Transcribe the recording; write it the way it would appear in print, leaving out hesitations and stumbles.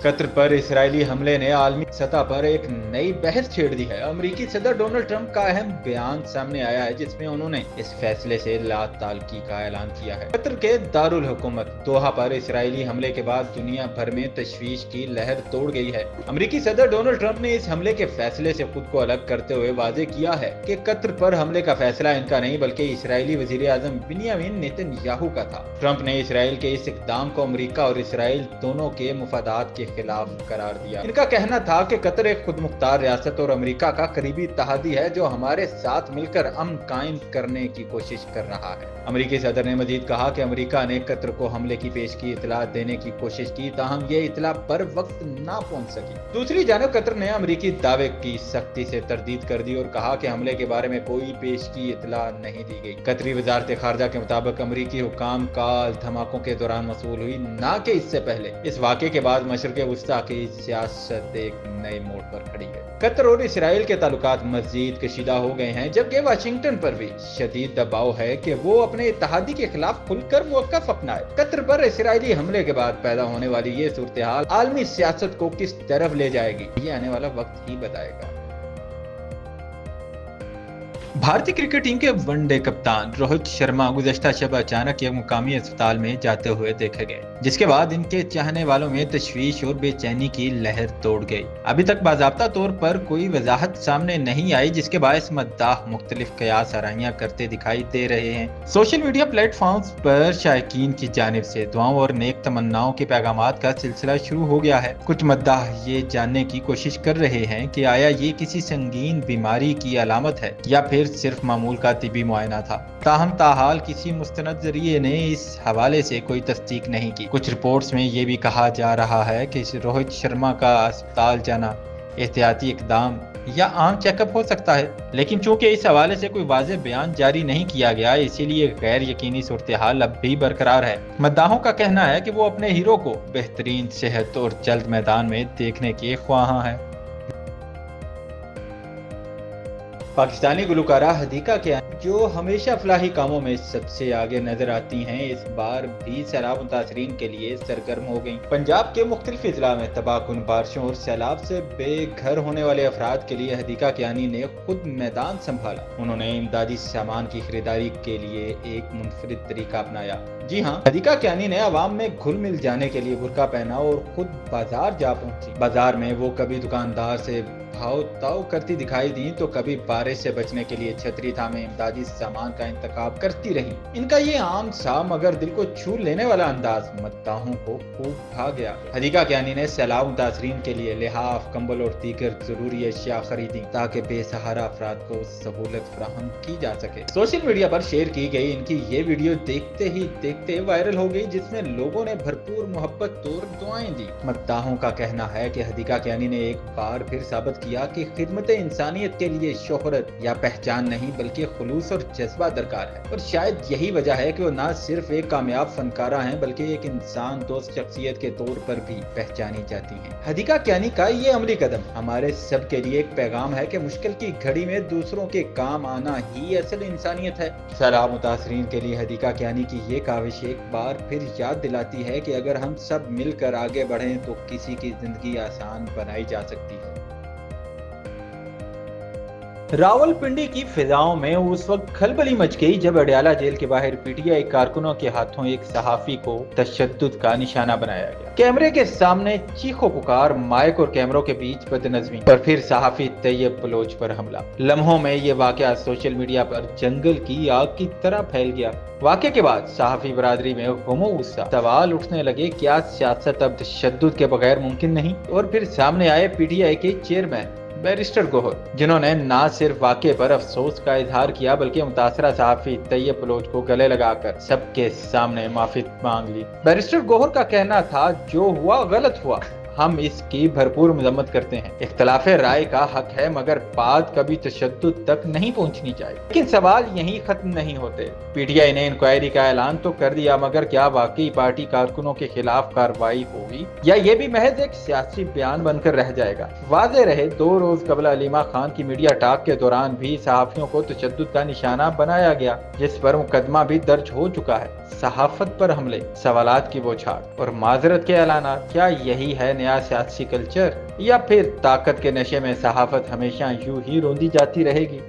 Qatar पर Israeli हमले ने आलमी सतह पर एक नई बहस छेड़ दी है। अमेरिकी सदर डोनाल्ड ट्रंप का अहम बयान सामने आया है, जिसमें उन्होंने इस फैसले से ला ताल्लुकी का ऐलान किया है। कतर के दारुल हुकूमत दोहा पर इसराइली हमले के बाद दुनिया भर में तशवीश की लहर तोड़ गई है। अमेरिकी सदर डोनाल्ड ट्रंप ने इस हमले के फैसले से खुद को अलग करते हुए वाजे किया है कि कतर पर हमले का फैसला इनका नहीं बल्कि इसराइली वजीर आजम बिन्यामिन नेतन्याहू का था। ट्रंप ने इसराइल के इस इक़दाम को अमेरिका और इसराइल दोनों के मुफादात के खिलाफ करार दिया। इनका कहना था कि कतर एक खुद मुख्तार रियासत और अमेरिका का करीबी इत्तेहादी है जो हमारे साथ मिलकर अमन कायम करने की कोशिश कर रहा है। अमेरिकी सदर ने मजीद कहा कि अमेरिका ने कतर को हमले की पेश की इतला देने की कोशिश की, ताहम ये इतला पर वक्त ना पहुंच सकी। दूसरी जानब कतर ने अमेरिकी दावे की सख्ती से तरदीद कर दी और कहा कि हमले के बारे में कोई पेश की इतला नहीं दी गई। कतरी वजारत खारजा के मुताबिक अमेरिकी हुकाम का धमाकों के दौरान मसूल हुई, ना कि इससे पहले। इस वाक़े के बाद मशरक़ वस्ता की सियासत एक नए मोड़ पर खड़ी है। कतर और इसराइल के ताल्लुकात मजीद कशीदा हो गए हैं, जबकि वाशिंगटन पर भी शदीद दबाव है कि वो अपने इत्तेहादी के खिलाफ खुलकर मौक़िफ़ अपनाए। कतर पर इसराइली हमले के बाद पैदा होने वाली ये सूरत हाल आलमी सियासत को किस तरफ ले जाएगी, ये आने वाला वक्त ही बताएगा। भारतीय क्रिकेट टीम के वनडे कप्तान रोहित शर्मा गुज़श्ता शब अचानक एक मुकामी अस्पताल में जाते हुए देखे गए, जिसके बाद इनके चाहने वालों में तशवीश और बेचैनी की लहर तोड़ गई। अभी तक बाज़ाब्ता तौर पर कोई वजाहत सामने नहीं आई, जिसके बायस मद्दाह मुख्तलिफ कयास आराइयां करते दिखाई दे रहे हैं। सोशल मीडिया प्लेटफॉर्म्स पर शायकीन की जानिब से दुआओं और नेक तमन्नाओं के पैगामात का सिलसिला शुरू हो गया है। कुछ मद्दाह ये जानने की कोशिश कर रहे हैं कि आया ये किसी संगीन बीमारी की अलामत है या फिर सिर्फ मामूल का तिबी मुआयना था। ताहम ताहाल किसी मुस्तनद जरिए ने इस हवाले से कोई तस्दीक नहीं की। कुछ रिपोर्ट्स में ये भी कहा जा रहा है कि रोहित शर्मा का अस्पताल जाना एहतियाती इकदाम या आम चेकअप हो सकता है, लेकिन चूंकि इस हवाले से कोई वाज़ेह बयान जारी नहीं किया गया, इसीलिए गैर यकीनी सूरत हाल अब भी बरकरार है। मद्दाहों का कहना है कि वो अपने हीरो को बेहतरीन सेहत और जल्द मैदान में देखने के ख्वाहां हैं। पाकिस्तानी गुलकारा हदीका कियानी, जो हमेशा फलाही कामों में सबसे आगे नजर आती हैं, इस बार भी सैलाब मुतासरीन के लिए सरगर्म हो गईं। पंजाब के मुख्तलिफ इजला में तबाहकुन बारिशों और सैलाब से बेघर होने वाले अफराद के लिए हदीका कियानी ने खुद मैदान संभाला। उन्होंने इमदादी सामान की खरीदारी के लिए एक मुनफरिद तरीका अपनाया। जी हाँ, हदीका कियानी ने अवाम में घुल मिल जाने के लिए बुर्का पहना और खुद बाजार जा पहुंची। बाजार में वो कभी दुकानदार से भाव ताव करती दिखाई दी तो कभी बारिश से बचने के लिए छतरी थामे इमदादी सामान का इंतखाब करती रही। इनका ये आम सा मगर दिल को छू लेने वाला अंदाज मद्दाहों को खूब भा गया। हदीका कियानी ने सैलाब मुतासरीन के लिए लिहाफ, कंबल और दीगर जरूरी अशिया खरीदी ताकि बेसहारा अफराद को सहूलत फराहम की जा सके। सोशल मीडिया पर शेयर की गई इनकी ये वीडियो देखते ही देखते वायरल हो गई, जिसमें लोगों ने भरपूर मोहब्बत और दुआएं दी। मद्दाहों का कहना है कि हदीका कियानी ने एक बार फिर साबित किया कि खिदमत इंसानियत के लिए शोहरत या पहचान नहीं बल्कि खुलूस और जज्बा दरकार है। और शायद यही वजह है कि वो ना सिर्फ एक कामयाब फनकारा हैं बल्कि एक इंसान दोस्त शख्सियत के तौर पर भी पहचानी जाती हैं। हदीका कियानी का ये अमली कदम हमारे सब के लिए एक पैगाम है कि मुश्किल की घड़ी में दूसरों के काम आना ही असल इंसानियत है। सैलाब मुतासरीन के लिए हदीका कियानी की ये काविश एक बार फिर याद दिलाती है कि अगर हम सब मिलकर आगे बढ़ें तो किसी की जिंदगी आसान बनाई जा सकती है। रावलपिंडी की फिजाओं में उस वक्त खलबली मच गई जब अडयाला जेल के बाहर पीटीआई कारकुनों के हाथों एक सहाफी को तशद्दुद का निशाना बनाया गया। कैमरे के सामने चीखो पुकार, माइक और कैमरों के बीच बदनज़मी और फिर सहाफी तैयब बलोच पर हमला। लम्हों में ये वाकया सोशल मीडिया पर जंगल की आग की तरह फैल गया। वाकये के बाद सहाफी बरादरी में गुमो गुस्सा, सवाल उठने लगे क्या सियासत अब तशद्दुद के बगैर मुमकिन नहीं। और फिर सामने आए पीटीआई के चेयरमैन बैरिस्टर गोहर, जिन्होंने न सिर्फ वाक़े पर अफसोस का इजहार किया बल्कि मुतासरा सहाफी तैयब बलोच को गले लगाकर सबके सामने माफी मांग ली। बैरिस्टर गोहर का कहना था जो हुआ गलत हुआ, हम इसकी भरपूर मजम्मत करते हैं। इख्तलाफ राय का हक है मगर बात कभी तशद्दुद तक नहीं पहुंचनी चाहिए। लेकिन सवाल यहीं खत्म नहीं होते। पीटीआई ने इंक्वायरी का ऐलान तो कर दिया मगर क्या वाकई पार्टी कारकुनों के खिलाफ कार्रवाई होगी या ये भी महज एक सियासी बयान बनकर रह जाएगा। वाज़ेह रहे 2 रोज محفوظ قبل علیمہ خان کی میڈیا ٹاک کے دوران بھی صحافیوں کو تشدد کا نشانہ بنایا گیا، جس پر مقدمہ بھی درج ہو چکا ہے۔ صحافت پر حملے، سوالات کی بوچھاڑ اور معذرت کے اعلانات، کیا یہی ہے نیا سیاسی کلچر، یا پھر طاقت کے نشے میں صحافت ہمیشہ یوں ہی روندی جاتی رہے گی؟